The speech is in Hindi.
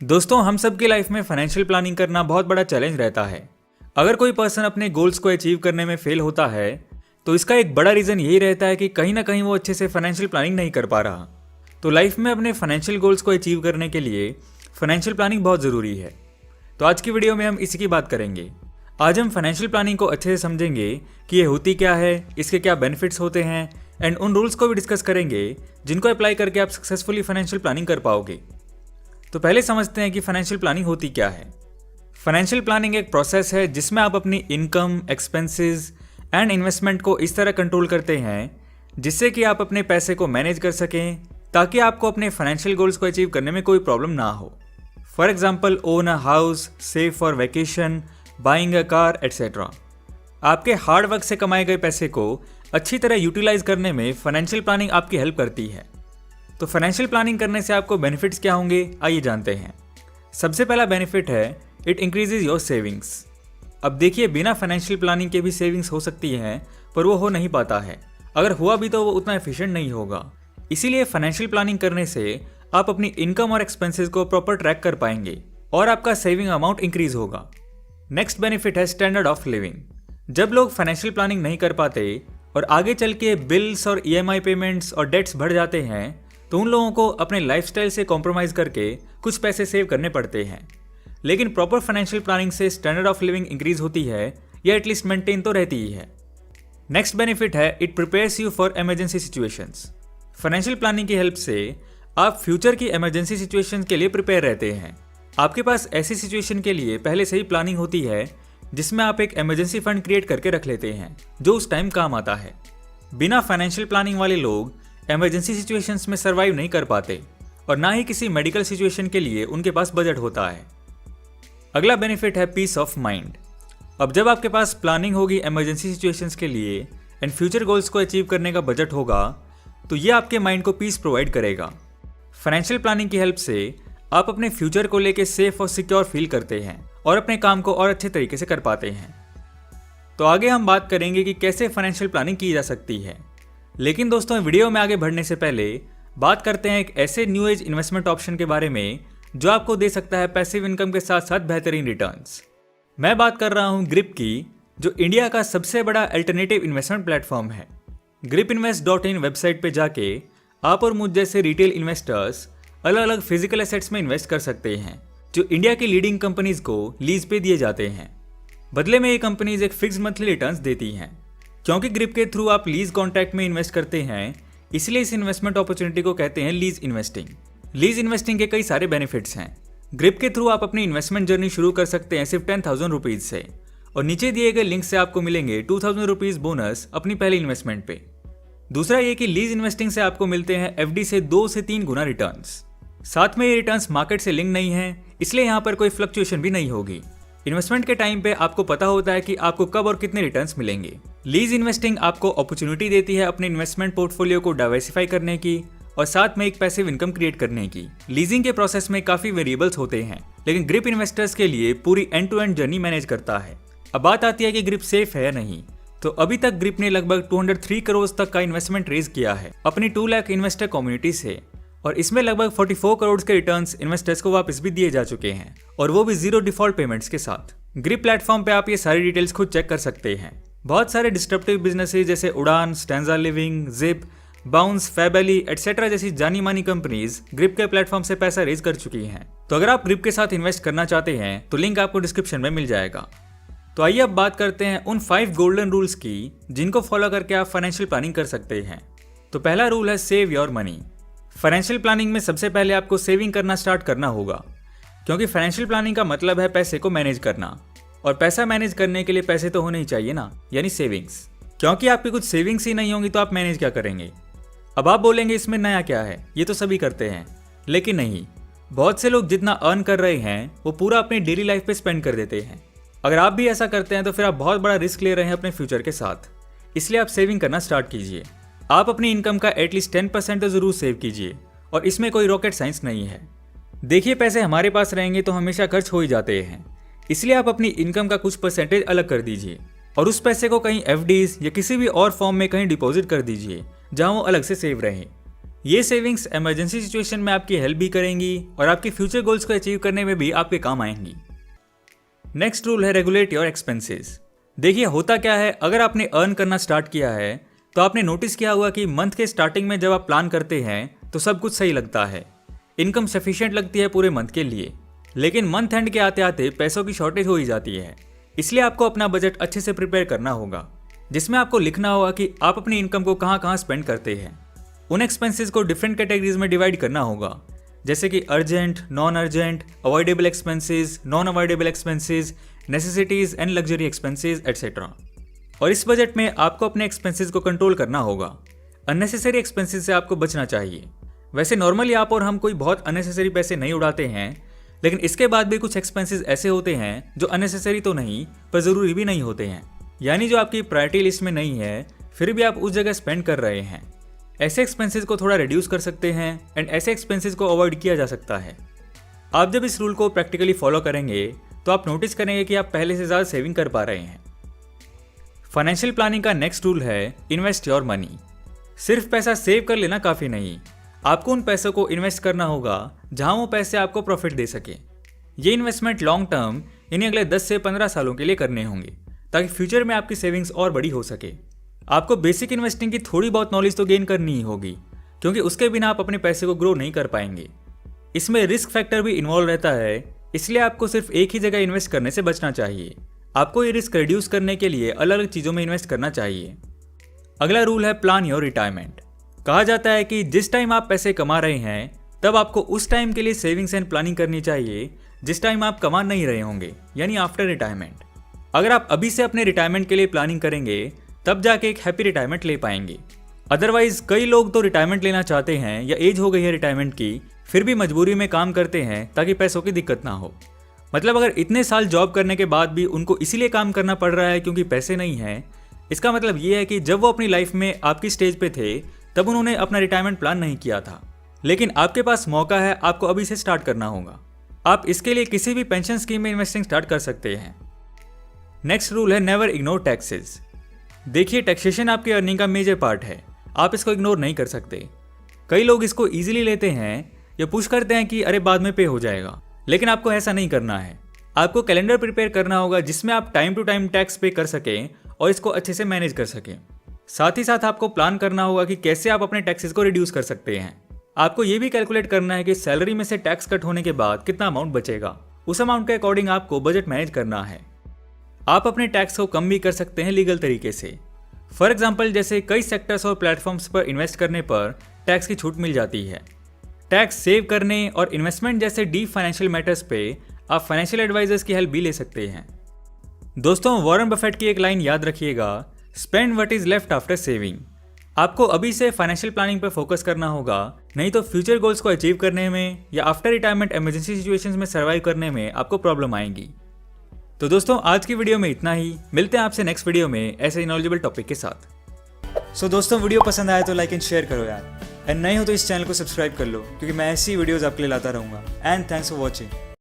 दोस्तों, हम सब की लाइफ में फाइनेंशियल प्लानिंग करना बहुत बड़ा चैलेंज रहता है। अगर कोई पर्सन अपने गोल्स को अचीव करने में फेल होता है तो इसका एक बड़ा रीज़न यही रहता है कि कहीं ना कहीं वो अच्छे से फाइनेंशियल प्लानिंग नहीं कर पा रहा। तो लाइफ में अपने फाइनेंशियल गोल्स को अचीव करने के लिए फाइनेंशियल प्लानिंग बहुत ज़रूरी है। तो आज की वीडियो में हम इसी की बात करेंगे। आज हम फाइनेंशियल प्लानिंग को अच्छे से समझेंगे कि ये होती क्या है, इसके क्या बेनिफिट्स होते हैं एंड उन रूल्स को भी डिस्कस करेंगे जिनको अप्लाई करके आप सक्सेसफुली फाइनेंशियल प्लानिंग कर पाओगे। तो पहले समझते हैं कि फाइनेंशियल प्लानिंग होती क्या है। फाइनेंशियल प्लानिंग एक प्रोसेस है जिसमें आप अपनी इनकम, एक्सपेंसेस एंड इन्वेस्टमेंट को इस तरह कंट्रोल करते हैं जिससे कि आप अपने पैसे को मैनेज कर सकें ताकि आपको अपने फाइनेंशियल गोल्स को अचीव करने में कोई प्रॉब्लम ना हो। For example, own a house, save for vacation, buying a car etcetera. आपके हार्ड वर्क से कमाए गए पैसे को अच्छी तरह यूटिलाइज करने में फाइनेंशियल प्लानिंग आपकी हेल्प करती है। तो फाइनेंशियल प्लानिंग करने से आपको बेनिफिट्स क्या होंगे, आइए जानते हैं। सबसे पहला बेनिफिट है इट इंक्रीजेज योर सेविंग्स। अब देखिए, बिना फाइनेंशियल प्लानिंग के भी सेविंग्स हो सकती हैं, पर वो हो नहीं पाता है। अगर हुआ भी तो वो उतना एफिशिएंट नहीं होगा। इसीलिए फाइनेंशियल प्लानिंग करने से आप अपनी इनकम और एक्सपेंसेस को प्रॉपर ट्रैक कर पाएंगे और आपका सेविंग अमाउंट इंक्रीज होगा। नेक्स्ट बेनिफिट है स्टैंडर्ड ऑफ लिविंग। जब लोग फाइनेंशियल प्लानिंग नहीं कर पाते और आगे चल के बिल्स और EMI पेमेंट्स और डेट्स बढ़ जाते हैं तो उन लोगों को अपने लाइफस्टाइल से कॉम्प्रोमाइज करके कुछ पैसे सेव करने पड़ते हैं। लेकिन प्रॉपर फाइनेंशियल प्लानिंग से स्टैंडर्ड ऑफ लिविंग इंक्रीज होती है या एटलीस्ट मेंटेन तो रहती ही है। नेक्स्ट बेनिफिट है it prepares you for emergency situations. Financial planning की हेल्प से आप फ्यूचर की इमरजेंसी सिचुएशन के लिए प्रिपेयर रहते हैं। आपके पास ऐसी सिचुएशन के लिए पहले से ही प्लानिंग होती है जिसमें आप एक इमरजेंसी फंड क्रिएट करके रख लेते हैं जो उस टाइम काम आता है। बिना फाइनेंशियल प्लानिंग वाले लोग इमरजेंसी सिचुएशंस में सर्वाइव नहीं कर पाते और ना ही किसी मेडिकल सिचुएशन के लिए उनके पास बजट होता है। अगला बेनिफिट है पीस ऑफ माइंड। अब जब आपके पास प्लानिंग होगी इमरजेंसी सिचुएशंस के लिए एंड फ्यूचर गोल्स को अचीव करने का बजट होगा तो ये आपके माइंड को पीस प्रोवाइड करेगा। फाइनेंशियल प्लानिंग की हेल्प से आप अपने फ्यूचर को लेकर सेफ और सिक्योर फील करते हैं और अपने काम को और अच्छे तरीके से कर पाते हैं। तो आगे हम बात करेंगे कि कैसे फाइनेंशियल प्लानिंग की जा सकती है। लेकिन दोस्तों, वीडियो में आगे बढ़ने से पहले बात करते हैं एक ऐसे न्यू एज इन्वेस्टमेंट ऑप्शन के बारे में जो आपको दे सकता है पैसिव इनकम के साथ साथ बेहतरीन रिटर्न्स। मैं बात कर रहा हूं ग्रिप की, जो इंडिया का सबसे बड़ा अल्टरनेटिव इन्वेस्टमेंट प्लेटफॉर्म है। gripinvest.in वेबसाइट पे जाके आप और मुझ जैसे रिटेल इन्वेस्टर्स अलग अलग फिजिकल एसेट्स में इन्वेस्ट कर सकते हैं जो इंडिया की लीडिंग कंपनीज को लीज पे दिए जाते हैं। बदले में ये कंपनीज एक फिक्स मंथली रिटर्न्स देती हैं। क्योंकि ग्रिप के थ्रू आप लीज कॉन्ट्रैक्ट में इन्वेस्ट करते हैं, इसलिए इस इन्वेस्टमेंट अपॉर्चुनिटी को कहते हैं लीज इन्वेस्टिंग। लीज इन्वेस्टिंग के कई सारे बेनिफिट्स हैं। ग्रिप के थ्रू आप अपनी इन्वेस्टमेंट जर्नी शुरू कर सकते हैं सिर्फ 10,000 रुपीज से, और नीचे दिए गए लिंक से आपको मिलेंगे 2,000 रुपीज बोनस अपनी पहली इन्वेस्टमेंट पे। दूसरा ये कि लीज इन्वेस्टिंग से आपको मिलते हैं FD से 2 से 3 गुना रिटर्न्स। साथ में ये रिटर्न्स मार्केट से लिंक नहीं है, इसलिए यहाँ पर कोई फ्लक्चुएशन भी नहीं होगी। इन्वेस्टमेंट के टाइम पे आपको पता होता है कि आपको कब और कितने रिटर्न्स मिलेंगे। लीज इन्वेस्टिंग आपको अपॉर्चुनिटी देती है अपने इन्वेस्टमेंट पोर्टफोलियो को डाइवर्सिफाई करने की और साथ में एक पैसिव इनकम क्रिएट करने की। लीजिंग के प्रोसेस में काफी वेरिएबल्स होते हैं, लेकिन ग्रिप इन्वेस्टर्स के लिए पूरी end to end journey manage करता है। अब बात आती है कि ग्रिप सेफ है या नहीं। तो अभी तक ग्रिप ने लगभग 203 करोड़ तक का इन्वेस्टमेंट रेज किया है अपनी 2 लाख इन्वेस्टर कम्युनिटी से, और इसमें लगभग 44 करोड़ के रिटर्न्स इन्वेस्टर्स को वापस भी दिए जा चुके हैं, और वो भी 0 डिफॉल्ट पेमेंट्स के साथ। ग्रिप प्लेटफॉर्म पे आप ये सारी डिटेल्स खुद चेक कर सकते हैं। बहुत सारे डिस्ट्रप्टिव बिजनेसेस जैसे Udaan, Stanza Living, Zip, Bounce, FabAlley etcetera जैसी जानी मानी कंपनीज ग्रिप के प्लेटफॉर्म से पैसा रेज कर चुकी हैं। तो अगर आप ग्रिप के साथ इन्वेस्ट करना चाहते हैं तो लिंक आपको डिस्क्रिप्शन में मिल जाएगा। तो आइए अब बात करते हैं उन 5 गोल्डन रूल्स की जिनको फॉलो करके आप फाइनेंशियल प्लानिंग कर सकते हैं। तो पहला रूल है save your money. Financial planning में सबसे पहले आपको सेविंग करना स्टार्ट करना होगा, क्योंकि फाइनेंशियल प्लानिंग का मतलब है पैसे को मैनेज करना, और पैसा मैनेज करने के लिए पैसे तो होने ही चाहिए ना, यानी सेविंग्स। क्योंकि आपकी कुछ सेविंग्स ही नहीं होंगी तो आप मैनेज क्या करेंगे। अब आप बोलेंगे इसमें नया क्या है, ये तो सभी करते हैं। लेकिन नहीं, बहुत से लोग जितना अर्न कर रहे हैं वो पूरा अपनी डेली लाइफ पे स्पेंड कर देते हैं। अगर आप भी ऐसा करते हैं तो फिर आप बहुत बड़ा रिस्क ले रहे हैं अपने फ्यूचर के साथ। इसलिए आप सेविंग करना स्टार्ट कीजिए। आप अपनी इनकम का एटलीस्ट 10% तो जरूर सेव कीजिए, और इसमें कोई रॉकेट साइंस नहीं है। देखिए, पैसे हमारे पास रहेंगे तो हमेशा खर्च हो ही जाते हैं, इसलिए आप अपनी इनकम का कुछ परसेंटेज अलग कर दीजिए और उस पैसे को कहीं FDs या किसी भी और फॉर्म में कहीं डिपॉजिट कर दीजिए जहां वो अलग से सेव रहे। ये सेविंग्स इमरजेंसी सिचुएशन में आपकी हेल्प भी करेंगी और आपके फ्यूचर गोल्स को अचीव करने में भी आपके काम आएंगी। नेक्स्ट रूल है रेगुलेट योर एक्सपेंसेस। देखिए होता क्या है, अगर आपने अर्न करना स्टार्ट किया है तो आपने नोटिस किया होगा कि मंथ के स्टार्टिंग में जब आप प्लान करते हैं तो सब कुछ सही लगता है, इनकम सफिशिएंट लगती है पूरे मंथ के लिए, लेकिन मंथ एंड के आते आते पैसों की शॉर्टेज हो ही जाती है। इसलिए आपको अपना बजट अच्छे से प्रिपेयर करना होगा, जिसमें आपको लिखना होगा कि आप अपनी इनकम को कहाँ कहाँ स्पेंड करते हैं। उन एक्सपेंसेस को डिफरेंट कैटेगरीज में डिवाइड करना होगा, जैसे कि urgent, non urgent, avoidable expenses, non avoidable expenses, necessities and luxury expenses etcetera. और इस बजट में आपको अपने एक्सपेंसेस को कंट्रोल करना होगा। अननेसेसरी एक्सपेंसेस से आपको बचना चाहिए। वैसे नॉर्मली आप और हम कोई बहुत अननेसेसरी पैसे नहीं उड़ाते हैं, लेकिन इसके बाद भी कुछ एक्सपेंसेस ऐसे होते हैं जो अननेसेसरी तो नहीं पर ज़रूरी भी नहीं होते हैं, यानी जो आपकी प्रायोरिटी लिस्ट में नहीं है फिर भी आप उस जगह स्पेंड कर रहे हैं। ऐसे एक्सपेंसेस को थोड़ा रिड्यूस कर सकते हैं एंड ऐसे एक्सपेंसेस को अवॉइड किया जा सकता है। आप जब इस रूल को प्रैक्टिकली फॉलो करेंगे तो आप नोटिस करेंगे कि आप पहले से ज़्यादा सेविंग कर पा रहे हैं। फाइनेंशियल प्लानिंग का नेक्स्ट रूल है इन्वेस्ट योर मनी। सिर्फ पैसा सेव कर लेना काफ़ी नहीं, आपको उन पैसों को इन्वेस्ट करना होगा जहां वो पैसे आपको प्रॉफिट दे सके। ये इन्वेस्टमेंट लॉन्ग टर्म यानी अगले 10 से 15 सालों के लिए करने होंगे, ताकि फ्यूचर में आपकी सेविंग्स और बड़ी हो सके। आपको बेसिक इन्वेस्टिंग की थोड़ी बहुत नॉलेज तो गेन करनी ही होगी, क्योंकि उसके बिना आप अपने पैसे को ग्रो नहीं कर पाएंगे। इसमें रिस्क फैक्टर भी इन्वॉल्व रहता है, इसलिए आपको सिर्फ एक ही जगह इन्वेस्ट करने से बचना चाहिए। आपको ये रिस्क रिड्यूस करने के लिए अलग अलग चीज़ों में इन्वेस्ट करना चाहिए। अगला रूल है प्लान योर रिटायरमेंट। कहा जाता है कि जिस टाइम आप पैसे कमा रहे हैं तब आपको उस टाइम के लिए सेविंग्स एंड प्लानिंग करनी चाहिए जिस टाइम आप कमा नहीं रहे होंगे, यानी आफ्टर रिटायरमेंट। अगर आप अभी से अपने रिटायरमेंट के लिए प्लानिंग करेंगे तब जाके एक हैप्पी रिटायरमेंट ले पाएंगे। अदरवाइज कई लोग तो रिटायरमेंट लेना चाहते हैं या एज हो गई है रिटायरमेंट की, फिर भी मजबूरी में काम करते हैं ताकि पैसों की दिक्कत ना हो। मतलब अगर इतने साल जॉब करने के बाद भी उनको इसीलिए काम करना पड़ रहा है क्योंकि पैसे नहीं हैं, इसका मतलब ये है कि जब वो अपनी लाइफ में आपकी स्टेज पे थे तब उन्होंने अपना रिटायरमेंट प्लान नहीं किया था। लेकिन आपके पास मौका है, आपको अभी से स्टार्ट करना होगा। आप इसके लिए किसी भी पेंशन स्कीम में इन्वेस्टिंग स्टार्ट कर सकते हैं। नेक्स्ट रूल है नेवर इग्नोर टैक्सेस। देखिए टैक्सेशन आपकी अर्निंग का मेजर पार्ट है, आप इसको इग्नोर नहीं कर सकते। कई लोग इसको ईजिली लेते हैं या पुश करते हैं कि अरे बाद में पे हो जाएगा, लेकिन आपको ऐसा नहीं करना है। आपको कैलेंडर प्रिपेयर करना होगा जिसमें आप टाइम टू टाइम टैक्स पे कर सकें और इसको अच्छे से मैनेज कर सकें। साथ ही साथ आपको प्लान करना होगा कि कैसे आप अपने टैक्सेस को रिड्यूस कर सकते हैं। आपको ये भी कैलकुलेट करना है कि सैलरी में से टैक्स कट होने के बाद कितना अमाउंट बचेगा, उस अमाउंट के अकॉर्डिंग आपको बजट मैनेज करना है। आप अपने टैक्स को कम भी कर सकते हैं लीगल तरीके से। फॉर एग्जाम्पल जैसे कई सेक्टर्स और प्लेटफॉर्म्स पर इन्वेस्ट करने पर टैक्स की छूट मिल जाती है। टैक्स सेव करने और इन्वेस्टमेंट जैसे डीप फाइनेंशियल मैटर्स पे आप फाइनेंशियल एडवाइजर्स की हेल्प भी ले सकते हैं। दोस्तों वॉरेन बफेट की एक लाइन याद रखिएगा, spend what is left after saving. आपको अभी से फाइनेंशियल प्लानिंग पर फोकस करना होगा, नहीं तो फ्यूचर गोल्स को अचीव करने में या आफ्टर रिटायरमेंट इमरजेंसी सिचुएशंस में सर्वाइव करने में आपको प्रॉब्लम आएगी। तो दोस्तों आज की वीडियो में इतना ही, मिलते हैं आपसे नेक्स्ट वीडियो में ऐसे ही नॉलेजेबल टॉपिक के साथ। सो दोस्तों वीडियो पसंद आया तो लाइक एंड शेयर करो यार, एंड नहीं हो तो इस चैनल को सब्सक्राइब कर लो, क्योंकि मैं ऐसी वीडियोस आपके लिए लाता रहूँगा। And thanks for watching.